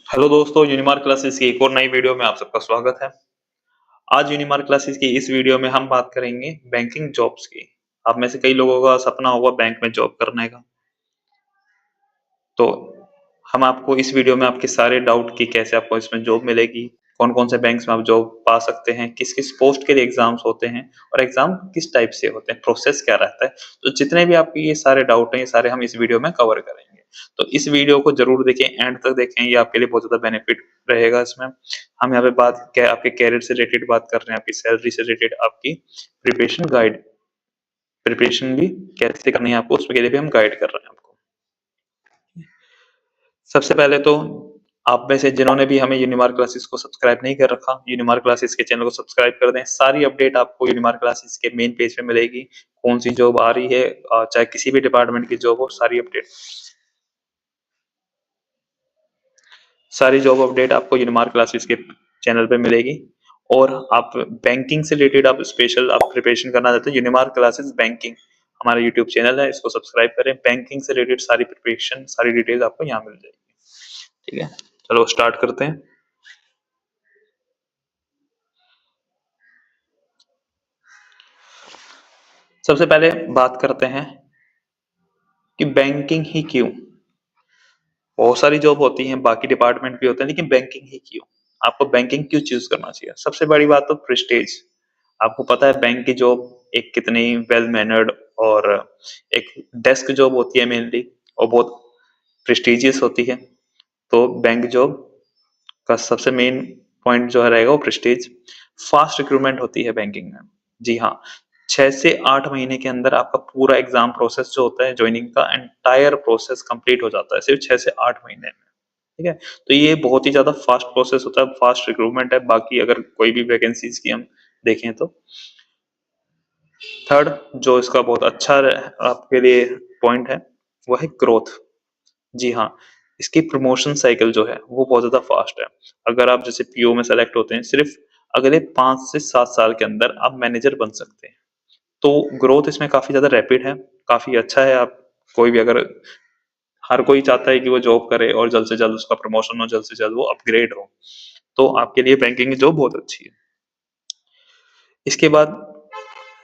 Hello दोस्तों, यूनिमार्क classes की एक और नई वीडियो में आप सबका स्वागत है। आज यूनिमार्क क्लासेस की इस वीडियो में हम बात करेंगे बैंकिंग जॉब्स की। आप में से कई लोगों का सपना होगा बैंक में जॉब करने का। तो हम आपको इस वीडियो में आपके सारे डाउट कि कैसे आपको इसमें जॉब मिलेगी, कौन-कौन से बैंक्स में आप जॉब पा सकते हैं, किस-किस पोस्ट के लिए एग्ज़ाम्स होते हैं और एग्ज़ाम किस टाइप से होते हैं, प्रोसेस क्या रहता है। तो जितने भी आपके ये सारे डाउट हैं, ये सारे हम इस वीडियो में कवर करेंगे। तो इस वीडियो को ज़रूर देखें, एंड तक देखें, ये आपके लिए बहुत ज़्यादा बेनिफिट रहेगा इसमें। हम यहाँ पे बात क्या आपके करियर से रिलेटेड बात कर रहे हैं, आपकी सैलरी से रिलेटेड, आपकी प्रिपरेशन गाइड प्रिपरेशन भी कैसे करनी है आपको, उसके लिए भी हम गाइड कर रहे हैं आपको। सबसे पहले तो आप में से जिन्होंने भी हमें यूनिमार्क क्लासेस को सब्सक्राइब नहीं कर रखा, यूनिमार्क क्लासेस के चैनल को सब्सक्राइब कर दें। सारी अपडेट आपको यूनिमार्क क्लासेस के मेन पेज पे मिलेगी। कौन सी जॉब आ रही है, चाहे किसी भी डिपार्टमेंट की जॉब हो, सारी जॉब अपडेट आपको यूनिमार्क क्लासेस के चैनल पे मिलेगी। और आप बैंकिंग से रिलेटेड आप स्पेशल आप प्रिपरेशन करना चाहते हैं, यूनिमार्क क्लासेस बैंकिंग हमारा यूट्यूब चैनल है, इसको सब्सक्राइब करें। बैंकिंग से रिलेटेड सारी प्रिपरेशन, सारी डिटेल आपको यहाँ मिल जाएगी। ठीक है, चलो स्टार्ट करते हैं। सबसे पहले बात करते हैं कि बैंकिंग ही क्यों। बहुत सारी जॉब होती हैं, बाकी डिपार्टमेंट भी होते हैं, लेकिन बैंकिंग ही क्यों, आपको बैंकिंग क्यों चूज करना चाहिए। सबसे बड़ी बात तो प्रेस्टेज। आपको पता है बैंक की जॉब एक कितनी वेल मैनर्ड और एक डेस्क जॉब होती है मेनली, और बहुत प्रेस्टिजियस होती है। तो बैंक जॉब का सबसे मेन पॉइंट जो है रहेगा वो प्रेस्टीज। फास्ट रिक्रूटमेंट होती है बैंकिंग में। जी हाँ, 6 से 8 महीने के अंदर आपका पूरा एग्जाम प्रोसेस जो होता है, ज्वाइनिंग का एंटायर प्रोसेस कंप्लीट हो जाता है सिर्फ 6 से 8 महीने में। ठीक है, तो ये बहुत ही ज्यादा फास्ट प्रोसेस होता है, फास्ट रिक्रूटमेंट है। बाकी अगर कोई भी वैकेंसीज की हम देखें तो थर्ड जो इसका बहुत अच्छा आपके लिए पॉइंट है वो है ग्रोथ। जी हाँ, इसकी प्रमोशन साइकिल जो है वो बहुत ज़्यादा फास्ट है। अगर आप जैसे पीओ में सेलेक्ट होते हैं, सिर्फ़ अगले 5 से 7 साल के अंदर आप मैनेजर बन सकते हैं। तो ग्रोथ इसमें काफ़ी ज़्यादा रैपिड है, काफ़ी अच्छा है। आप कोई भी अगर हर कोई चाहता है कि वो जॉब करे और जल्द से जल्द उसका प्रमोशन हो, जल्द से जल्द वो अपग्रेड हो। तो आपके लिए बैंकिंग की जॉब बहुत अच्छी है। इसके बाद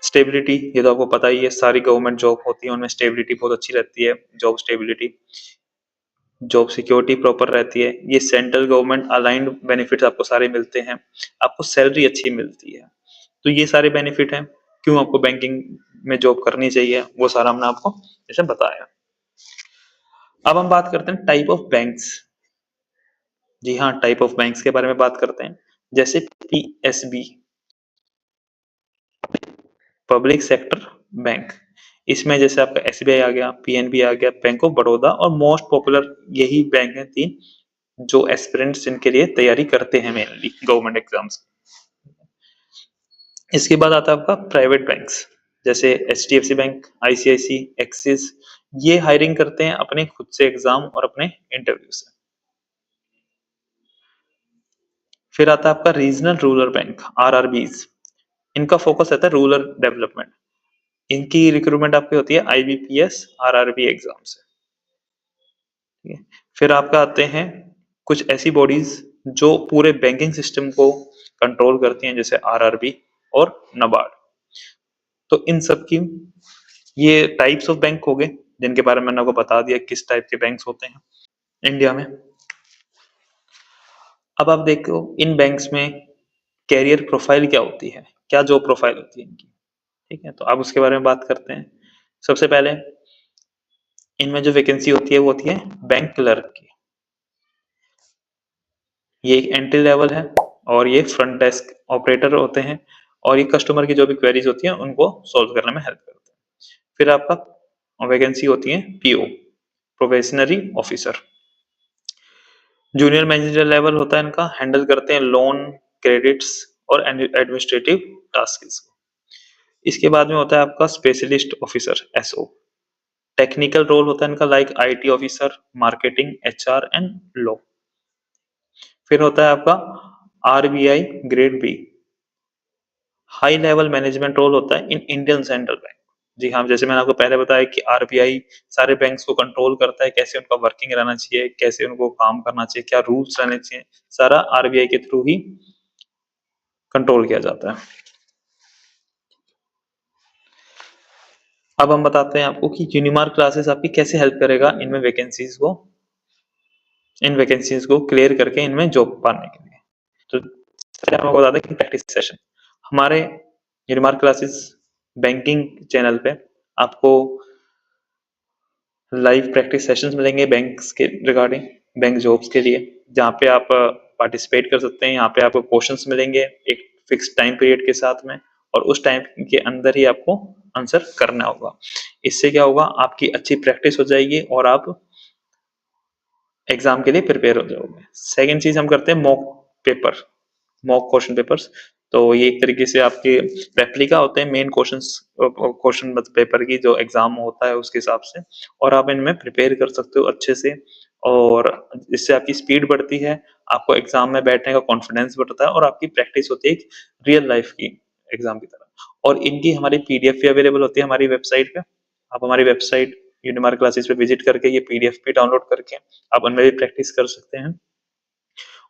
स्टेबिलिटी, ये तो आपको पता ही है, सारी गवर्नमेंट जॉब होती है, उनमें स्टेबिलिटी बहुत अच्छी रहती है, job stability. Job security proper रहती है। ये सेंट्रल गवर्नमेंट अलाइंड बेनिफिट्स आपको सारे मिलते हैं। आपको सैलरी अच्छी मिलती है। तो ये सारे बेनिफिट हैं, क्यों आपको बैंकिंग में जॉब करनी चाहिए, वो सारा हमने आपको जैसे बताया। अब हम बात करते हैं टाइप ऑफ बैंक्स। जी हाँ, टाइप ऑफ बैंक्स के बारे में बात करते हैं। जैसे पीएसबी, पब्लिक सेक्टर बैंक। इसमें जैसे आपका एसबीआई आ गया, पीएनबी आ गया, बैंक ऑफ बड़ौदा, और मोस्ट पॉपुलर यही बैंक है तीन जो एस्पिरेंट्स इनके लिए तैयारी करते हैं मेनली गवर्नमेंट एग्जाम्स। इसके बाद आता है आपका प्राइवेट बैंक्स, जैसे एचडीएफसी बैंक, आईसीआईसी, एक्सिस। ये हायरिंग करते हैं अपने खुद से एग्जाम और अपने इंटरव्यू से। फिर आता है आपका रीजनल रूरल बैंक, आरआरबीज। इनका फोकस रहता है रूरल डेवलपमेंट। इनकी रिक्रूटमेंट आपकी होती है आईबीपीएस, आरआरबी एग्जाम से। ठीक है, फिर आपका आते हैं कुछ ऐसी बॉडीज जो पूरे बैंकिंग सिस्टम को कंट्रोल करती हैं, जैसे आरआरबी और नबार्ड। तो इन सब की ये टाइप्स ऑफ बैंक हो गए, जिनके बारे में मैंने आपको बता दिया किस टाइप के बैंक्स होते हैं इंडिया में। अब आप देखो इन बैंक्स में कैरियर प्रोफाइल क्या होती है, क्या जॉब प्रोफाइल होती है इनकी। ठीक है, तो अब उसके बारे में बात करते हैं। सबसे पहले इनमें जो वैकेंसी होती है वो होती है बैंक क्लर्क की। ये एक एंट्री लेवल है और ये फ्रंट डेस्क ऑपरेटर होते हैं, और ये कस्टमर की जो भी क्वेरीज होती हैं उनको सॉल्व करने में हेल्प करते हैं। फिर आपका वैकेंसी होती है PO, probationary officer. Junior manager level होता है इनका, हैंडल करते हैं लोन, क्रेडिट्स और एडमिनिस्ट्रेटिव टास्क। इसके बाद में होता है आपका specialist officer, SO. Technical role होता है इनका like IT officer, marketing, HR and law. फिर होता है आपका RBI grade B, high level management role होता है इन इंडियन सेंट्रल बैंक। जी हाँ, जैसे मैंने आपको पहले बताया कि आरबीआई सारे बैंक्स को कंट्रोल करता है, कैसे उनका वर्किंग रहना चाहिए, कैसे उनको काम करना चाहिए, क्या रूल्स रहने चाहिए, सारा आरबीआई के थ्रू ही कंट्रोल किया जाता है। अब हम बताते हैं आपको कि यूनिमार्क क्लासेस आपकी कैसे हेल्प करेगा इन वैकेंसीज को क्लियर करके इनमें जॉब पाने के लिए। तो पहले हम आपको बता दें कि प्रैक्टिस सेशन हमारे यूनिमार्क क्लासेस बैंकिंग चैनल पे आपको लाइव प्रैक्टिस सेशंस मिलेंगे बैंक्स के रिगार्डिंग, बैंक जॉब्स के लिए, जहाँ पे आप पार्टिसिपेट कर सकते हैं। यहाँ पे आपको क्वेश्चंस मिलेंगे एक फिक्स टाइम पीरियड के साथ में, और उस टाइम के अंदर ही आपको आंसर करना होगा। इससे क्या होगा, आपकी अच्छी प्रैक्टिस हो जाएगी और आप एग्जाम के लिए प्रिपेयर हो जाओगे। सेकेंड चीज हम करते हैं मॉक क्वेश्चन पेपर्स। तो ये एक तरीके से आपके रेप्लिका होते हैं मेन क्वेश्चन पेपर की जो एग्जाम होता है उसके हिसाब से, और आप इनमें प्रिपेयर कर सकते हो अच्छे से, और इससे आपकी स्पीड बढ़ती है, आपको एग्जाम में बैठने का कॉन्फिडेंस बढ़ता है, और आपकी प्रैक्टिस होती है एक रियल लाइफ की एग्जाम की तरह। और इनकी हमारी पीडीएफ भी अवेलेबल होती है हमारी वेबसाइट पे। आप हमारी वेबसाइट यूनिमार्क क्लासेस पे विजिट करके ये पीडीएफ भी डाउनलोड करके आप उनमें भी प्रैक्टिस कर सकते हैं।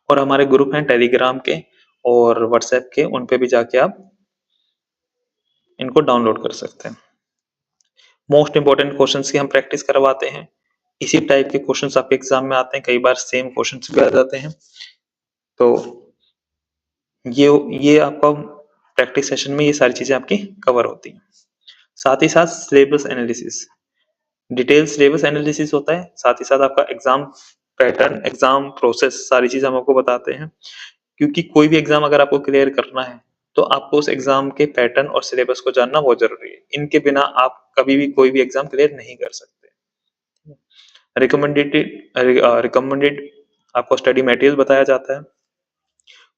और हमारे ग्रुप हैं टेलीग्राम के और व्हाट्सएप के, उन पे भी जाके आप इनको डाउनलोड कर सकते हैं। मोस्ट इंपोर्टेंट क्वेश्चंस की हम प्रैक्टिस करवाते हैं। इसी टाइप के क्वेश्चंस आपके एग्जाम में आते हैं, कई बार सेम क्वेश्चंस भी आ जाते हैं। तो ये ये आपका प्रैक्टिस सेशन में ये सारी चीजें आपकी कवर होती हैं। साथ ही साथ syllabus analysis, detail syllabus analysis होता है, साथ ही साथ आपका एग्जाम पैटर्न, एग्जाम प्रोसेस, सारी चीज हम आपको बताते हैं। क्योंकि कोई भी एग्जाम अगर आपको क्लियर करना है तो आपको उस एग्जाम के पैटर्न और सिलेबस को जानना बहुत जरूरी है। इनके बिना आप कभी भी कोई भी एग्जाम क्लियर नहीं कर सकते। रिकमेंडेड आपको स्टडी मटेरियल बताया जाता है,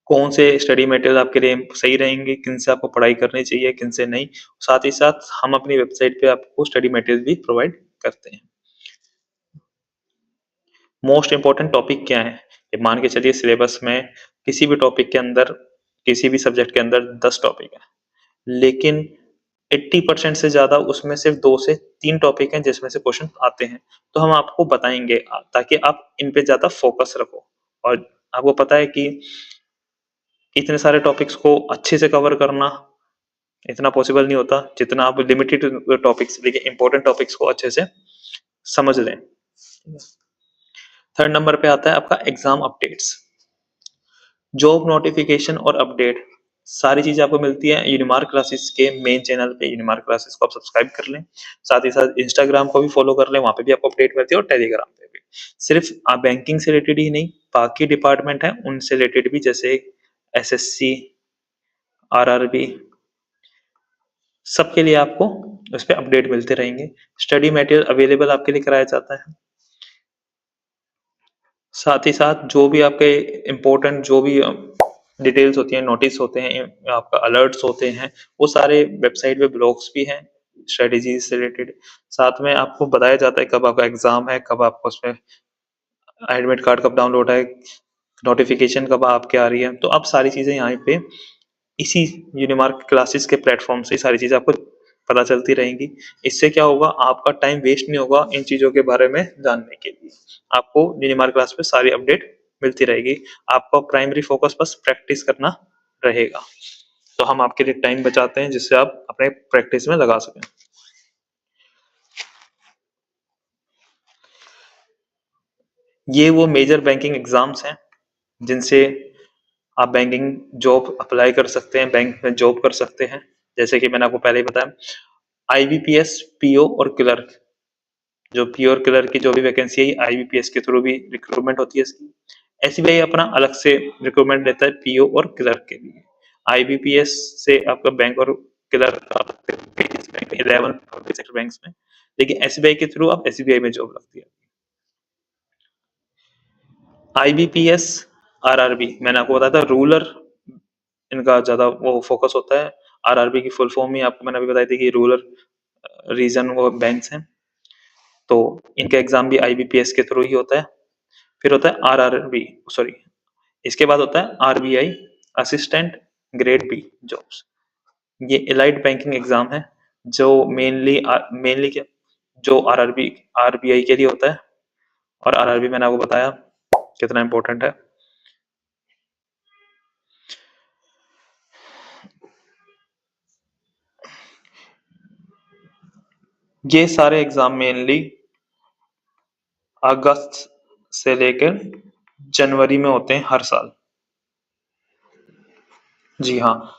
कौन से स्टडी मटेरियल आपके लिए सही रहेंगे, किन से आपको पढ़ाई करनी चाहिए, किन से नहीं। साथ ही साथ हम अपनी वेबसाइट पे आपको स्टडी मटेरियल भी प्रोवाइड करते हैं। मोस्ट इंपॉर्टेंट टॉपिक क्या है, ये मान के चलिए सिलेबस में किसी भी टॉपिक के अंदर, किसी भी सब्जेक्ट के अंदर 10 टॉपिक है, लेकिन 80% से ज्यादा उसमें सिर्फ 2 से 3 टॉपिक हैं जिसमें से क्वेश्चन आते हैं। तो हम आपको बताएंगे ताकि आप इन पे ज्यादा फोकस रखो। और आपको पता है कि इतने सारे टॉपिक्स को अच्छे से कवर करना इतना पॉसिबल नहीं होता, जितना आप लिमिटेड टॉपिक्स लेकिन इंपॉर्टेंट टॉपिक्स को अच्छे से समझ लें। थर्ड नंबर पे आता है आपका एग्जाम अपडेट्स, जॉब नोटिफिकेशन और अपडेट, सारी चीजें आपको मिलती है यूनिमार्क क्लासेस के मेन चैनल पे। यूनिमार्क क्लासेस को आप सब्सक्राइब कर लें, साथ ही साथ इंस्टाग्राम को भी फॉलो कर लें, वहां पे भी आपको अपडेट मिलती है, और टेलीग्राम पे भी। सिर्फ आप बैंकिंग से रिलेटेड ही नहीं, बाकी डिपार्टमेंट है उनसे रिलेटेड भी, जैसे एसएससी, आरआरबी, सबके लिए आपको उस पर अपडेट मिलते रहेंगे। स्टडी मटेरियल अवेलेबल आपके लिए कराया जाता है। साथ ही साथ जो भी आपके इम्पोर्टेंट जो भी डिटेल्स होती हैं, नोटिस होते हैं, आपका अलर्ट्स होते हैं, वो सारे वेबसाइट पे ब्लॉग्स भी हैं स्ट्रेटेजी से रिलेटेड। साथ में आपको बताया जाता है कब आपका एग्जाम है, कब आपको उसमें एडमिट कार्ड कब डाउनलोड है, नोटिफिकेशन कब आपके आ रही है। तो आप सारी चीजें यहाँ पे इसी यूनिमार्क क्लासेस के प्लेटफॉर्म से सारी चीजें आपको पता चलती रहेंगी। इससे क्या होगा, आपका टाइम वेस्ट नहीं होगा इन चीजों के बारे में जानने के लिए। आपको यूनिमार्क क्लास पे सारी अपडेट मिलती रहेगी, आपका प्राइमरी फोकस बस प्रैक्टिस करना रहेगा। तो हम आपके लिए टाइम बचाते हैं जिससे आप अपने प्रैक्टिस में लगा सकें। ये वो मेजर बैंकिंग एग्जाम्स हैं जिनसे आप बैंकिंग जॉब अप्लाई कर सकते हैं, बैंक में जॉब कर सकते हैं। जैसे कि मैंने आपको पहले ही बताया, आईबीपीएस, पीओ और क्लर्क, जो पीओ और क्लर्क की जो भी वैकेंसी है आईबीपीएस के थ्रू भी रिक्रूटमेंट होती है इसकी। एसबीआई अपना अलग से रिक्रूटमेंट देता है पीओ और क्लर्क के लिए। आईबीपीएस से आपका बैंक और क्लर्क 11 पब्लिक सेक्टर बैंक्स में, लेकिन एसबीआई के थ्रू आप एसबीआई में जॉब लगती है। आईबीपीएस, आरआरबी मैंने आपको बताया था, रूरल इनका ज्यादा वो फोकस होता है। आरआरबी की फुल फॉर्म ही आपको मैंने अभी बताई थी कि रूरल रीजन वो बैंक्स हैं, तो इनका एग्जाम भी आईबीपीएस के थ्रू ही होता है। फिर होता है आरआरबी, सॉरी, इसके बाद होता है RBI assistant grade B jobs. ये एलाइड बैंकिंग एग्जाम है जो मेनली क्या, जो आरआरबी आरबीआई के लिए होता है, और आरआरबी मैंने आपको बताया कितना इंपॉर्टेंट है। ये सारे एग्जाम मेनली अगस्त से लेकर जनवरी में होते हैं हर साल। जी हाँ,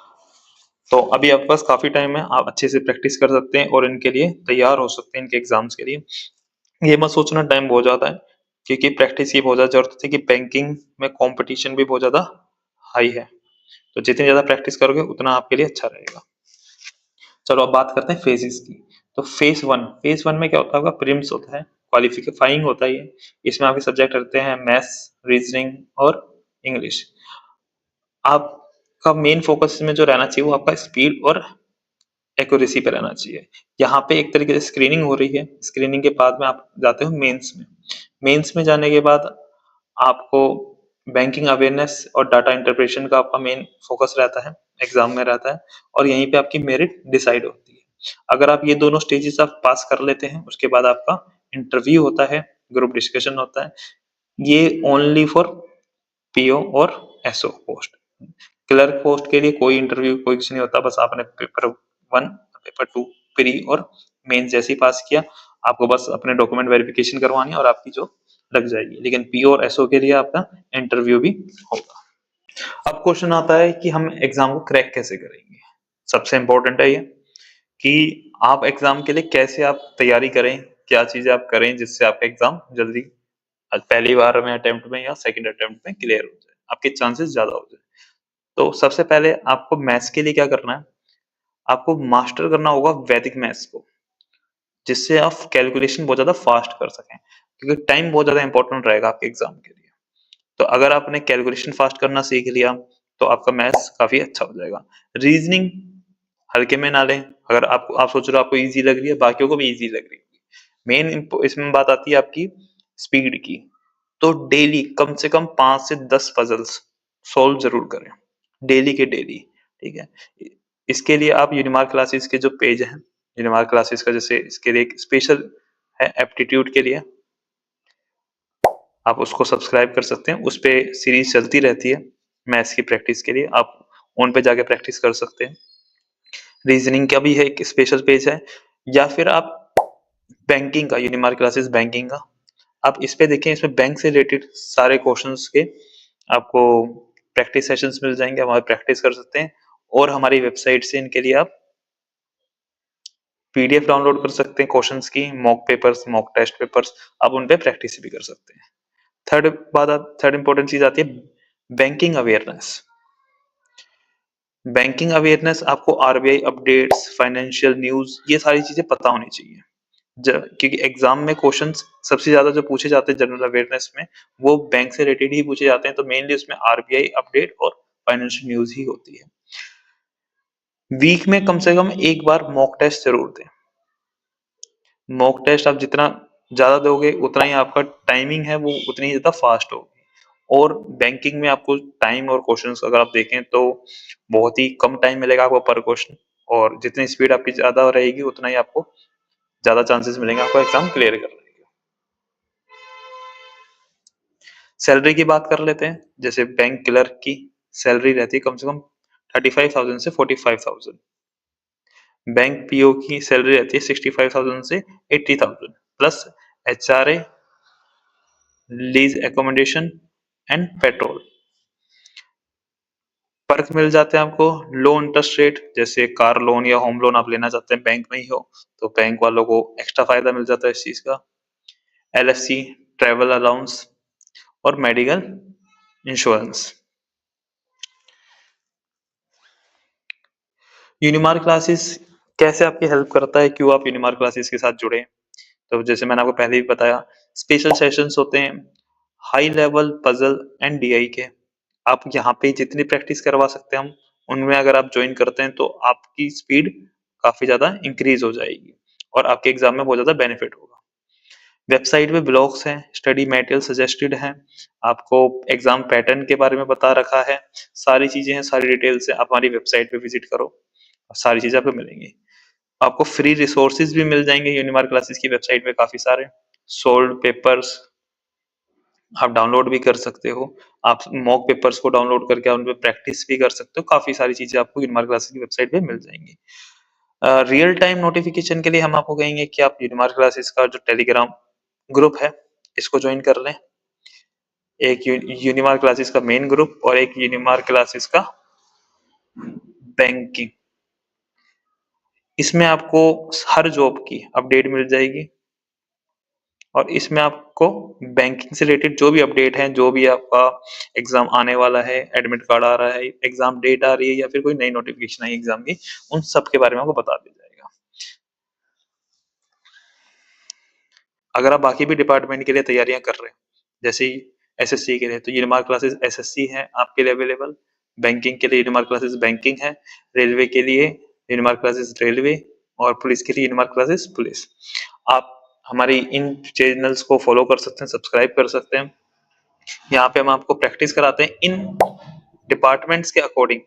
तो अभी आपके पास काफी टाइम है, आप अच्छे से प्रैक्टिस कर सकते हैं और इनके लिए तैयार हो सकते हैं, इनके एग्जाम्स के लिए। ये मत सोचना टाइम बहुत ज्यादा है, क्योंकि प्रैक्टिस की बहुत ज्यादा जरूरत है कि बैंकिंग में कंपटीशन भी बहुत ज्यादा हाई है। तो जितनी ज्यादा प्रैक्टिस करोगे उतना आपके लिए अच्छा रहेगा। चलो अब बात करते हैं फेजेस की। तो फेज वन में क्या होता है, आपका प्रीलिम्स होता है, क्वालिफाइंग होता है ये। इसमें आपके सब्जेक्ट रहते हैं मैथ्स, रीजनिंग और इंग्लिश। आपका मेन फोकस इसमें जो रहना चाहिए वो आपका स्पीड और एक्यूरेसी पे रहना चाहिए। यहाँ पे एक तरीके से स्क्रीनिंग हो रही है, स्क्रीनिंग के बाद में आप जाते हो मेंस में। मेंस में जाने के बाद आपको बैंकिंग अवेयरनेस और डाटा इंटरप्रेशन का आपका मेन फोकस रहता है, एग्जाम में रहता है, और यहीं पे आपकी मेरिट डिसाइड होती है। अगर आप ये दोनों स्टेजेस आप पास कर लेते हैं, उसके बाद आपका इंटरव्यू होता है, ग्रुप डिस्कशन होता है। ये ओनली फॉर पीओ और एसओ पोस्ट। क्लर्क पोस्ट के लिए कोई इंटरव्यू कोई कुछ नहीं होता, बस आपने पेपर 1, पेपर 2, प्री और मेंस जैसे ही पास किया, आपको बस अपने डॉक्यूमेंट वेरिफिकेशन करवानी है और आपकी जो लग जाएगी। लेकिन पीओ और एसओ के लिए आपका इंटरव्यू भी होगा। अब क्वेश्चन आता है कि हम एग्जाम को क्रैक कैसे करेंगे। सबसे इंपॉर्टेंट है ये कि आप एग्जाम के लिए कैसे आप तैयारी करें, क्या चीजें आप करें जिससे आपका एग्जाम जल्दी पहली बार में अटेम्प्ट में या सेकंड अटेम्प्ट में क्लियर हो जाए, आपके चांसेस ज्यादा हो जाए। तो सबसे पहले आपको मैथ्स के लिए क्या करना है, आपको मास्टर करना होगा वैदिक मैथ्स को, जिससे आप कैलकुलेशन बहुत ज्यादा फास्ट कर सकें, क्योंकि टाइम बहुत ज्यादा इंपॉर्टेंट रहेगा आपके एग्जाम के लिए। तो अगर आपने कैलकुलेशन फास्ट करना सीख लिया तो आपका मैथ्स काफी अच्छा हो जाएगा। रीजनिंग हल्के में ना लें। अगर आप सोच रहे हो आपको इजी लग रही है, बाकियों को भी इजी लग रही है। मेन इसमें बात आती है आपकी स्पीड की। तो डेली कम से कम 5 से 10 पजल्स सॉल्व जरूर करें, डेली के डेली। ठीक है, इसके लिए आप यूनिमार्क क्लासेस के जो पेज है, यूनिमार्क क्लासेस का जैसे इसके लिए एक स्पेशल है एप्टीट्यूड के लिए, आप उसको सब्सक्राइब कर सकते हैं। उस पे सीरीज चलती रहती है मैथ्स की प्रैक्टिस के लिए, आप उन पे जाके प्रैक्टिस कर सकते हैं। रीजनिंग का भी है एक स्पेशल पेज है, या फिर आप बैंकिंग का, यूनिमार्क क्लासेस बैंकिंग का, आप इस पे देखें। इसमें बैंक से रिलेटेड सारे क्वेश्चंस के आपको प्रैक्टिस सेशंस मिल जाएंगे, आप वहाँ प्रैक्टिस कर सकते हैं। और हमारी वेबसाइट से इनके लिए आप पीडीएफ डाउनलोड कर सकते हैं क्वेश्चंस की, mock papers, mock test papers, आप उन पे प्रैक्टिस भी कर सकते हैं। थर्ड इंपॉर्टेंट चीज आती है बैंकिंग अवेयरनेस। बैंकिंग अवेयरनेस आपको आरबीआई अपडेट्स, फाइनेंशियल न्यूज, ये सारी चीजें पता होनी चाहिए। क्योंकि एग्जाम में क्वेश्चंस सबसे ज्यादा जो पूछे जाते हैं जनरल अवेयरनेस में, वो बैंक से रिलेटेड ही पूछे जाते हैं। तो मेनली उसमें आरबीआई अपडेट और फाइनेंशियल न्यूज ही होती है। वीक में कम से कम एक बार मॉक टेस्ट जरूर दें। मॉक टेस्ट आप जितना ज्यादा दोगे उतना ही आपका टाइमिंग है वो उतनी ज्यादा फास्ट होगी। और बैंकिंग में आपको टाइम और क्वेश्चंस अगर आप देखें तो बहुत ही कम टाइम मिलेगा आपको पर क्वेश्चन, और जितनी स्पीड आपकी ज्यादा रहेगी उतना ही आपको ज्यादा चांसेस मिलेंगे आपको एग्जाम क्लियर करने के। सैलरी की बात कर लेते हैं। जैसे बैंक क्लर्क की सैलरी रहती है कम से कम 35,000 से 45,000। बैंक पीओ की सैलरी रहती है 65,000 से 80,000 plus HRA, lease accommodation and petrol. Perk मिल जाते हैं आपको, लो इंटरेस्ट रेट, जैसे कार लोन या होम लोन आप लेना चाहते हैं बैंक में ही हो तो बैंक वालों को एक्स्ट्रा फायदा मिल जाता है इस चीज का। एलएफसी, ट्रेवल अलाउंस और मेडिकल इंश्योरेंस। यूनिमार्क क्लासेस कैसे आपकी हेल्प करता है, क्यों आप यूनिमार्क क्लासेस के साथ जुड़े। तो जैसे मैंने आपको पहले भी बताया, स्पेशल सेशंस होते हैं high level puzzle and DI के। आप यहाँ पे जितनी प्रैक्टिस करवा सकते हैं हम, उनमें अगर आप ज्वाइन करते हैं तो आपकी स्पीड काफी ज्यादा इंक्रीज हो जाएगी और आपके एग्जाम में बहुत ज्यादा बेनिफिट होगा। वेबसाइट पे ब्लॉग्स हैं, स्टडी मटेरियल सजेस्टेड हैं, आपको एग्जाम पैटर्न के बारे में बता रखा है, सारी चीजें हैं, सारी डिटेल्स है। आप हमारी वेबसाइट पे विजिट करो, सारी चीजें आपको मिलेंगी। आपको फ्री रिसोर्सेज भी मिल जाएंगे यूनिमार्क क्लासेस की वेबसाइट पे काफी सारे। सोल्ड पेपर्स आप डाउनलोड भी कर सकते हो, आप मॉक पेपर्स को डाउनलोड करके उन पे प्रैक्टिस भी कर सकते हो, काफी सारी चीजें आपको यूनिमार्क क्लासेस की वेबसाइट पे मिल जाएंगी। रियल टाइम नोटिफिकेशन के लिए हम आपको कहेंगे कि आप यूनिमार्क क्लासेस का जो टेलीग्राम ग्रुप है इसको ज्वाइन कर लें। एक यूनिमार्क क्लासेस का मेन ग्रुप और एक यूनिमार्क क्लासेस का बैंकिंग। इसमें आपको हर जॉब की अपडेट मिल जाएगी और इसमें आपको बैंकिंग से रिलेटेड जो भी अपडेट है, जो भी आपका एग्जाम आने वाला है, एडमिट कार्ड आ रहा है, एग्जाम डेट आ रही है या फिर कोई नई नोटिफिकेशन आई एग्जाम की, उन सब के बारे में आपको बता दिया जाएगा। अगर आप बाकी भी डिपार्टमेंट के लिए तैयारियां कर रहे हैं, जैसे ही एसएससी के लिए, तो यूनिमार्क क्लासेस एसएससी है आपके लिए अवेलेबल, बैंकिंग के लिए यूनिमार्क क्लासेस बैंकिंग है, रेलवे के लिए यूनिमार्क क्लासेस रेलवे और पुलिस के लिए यूनिमार्क क्लासेस पुलिस। आप हमारी इन चैनल्स को फॉलो कर सकते हैं, सब्सक्राइब कर सकते हैं। यहाँ पे हम आपको प्रैक्टिस कराते हैं इन डिपार्टमेंट्स के अकॉर्डिंग।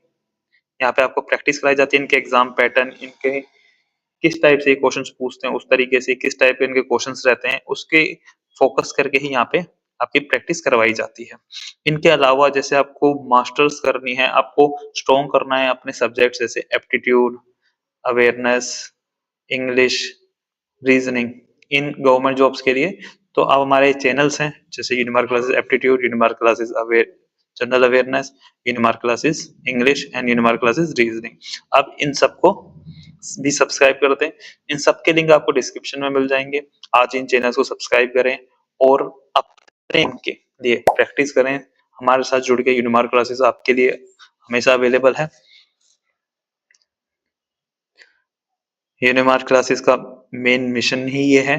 यहाँ पे आपको प्रैक्टिस कराई जाती है, इनके एग्जाम पैटर्न, इनके किस टाइप से क्वेश्चंस पूछते हैं, उस तरीके से किस टाइप के इनके क्वेश्चंस रहते हैं, उसके फोकस करके ही यहाँ पे आपकी प्रैक्टिस करवाई जाती है। इनके अलावा जैसे आपको मास्टर्स करनी है, आपको स्ट्रॉन्ग करना है अपने सब्जेक्ट जैसे aptitude, awareness, English, reasoning in government jobs के लिए, तो आप हमारे चैनल्स हैं जैसे Unimark classes aptitude, Unimark classes aware general awareness, Unimark classes English and Unimark classes reasoning, आप इन सबको भी सब्सक्राइब कर दें। इन सब के लिंक आपको डिस्क्रिप्शन में मिल जाएंगे। आज इन चैनल्स को सब्सक्राइब करें और अपने के लिए प्रैक्टिस करें। हमारे साथ जुड़ के यूनिमार्क क्लासेस आपके लिए हमेशा अवेलेबल है। यूनिमार्क क्लासेस का मेन मिशन ही ये है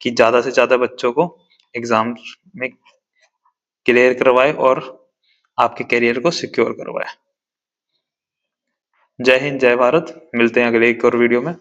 कि ज्यादा से ज्यादा बच्चों को एग्जाम्स में क्लियर करवाए और आपके करियर को सिक्योर करवाए। जय हिंद, जय भारत। मिलते हैं अगले एक और वीडियो में।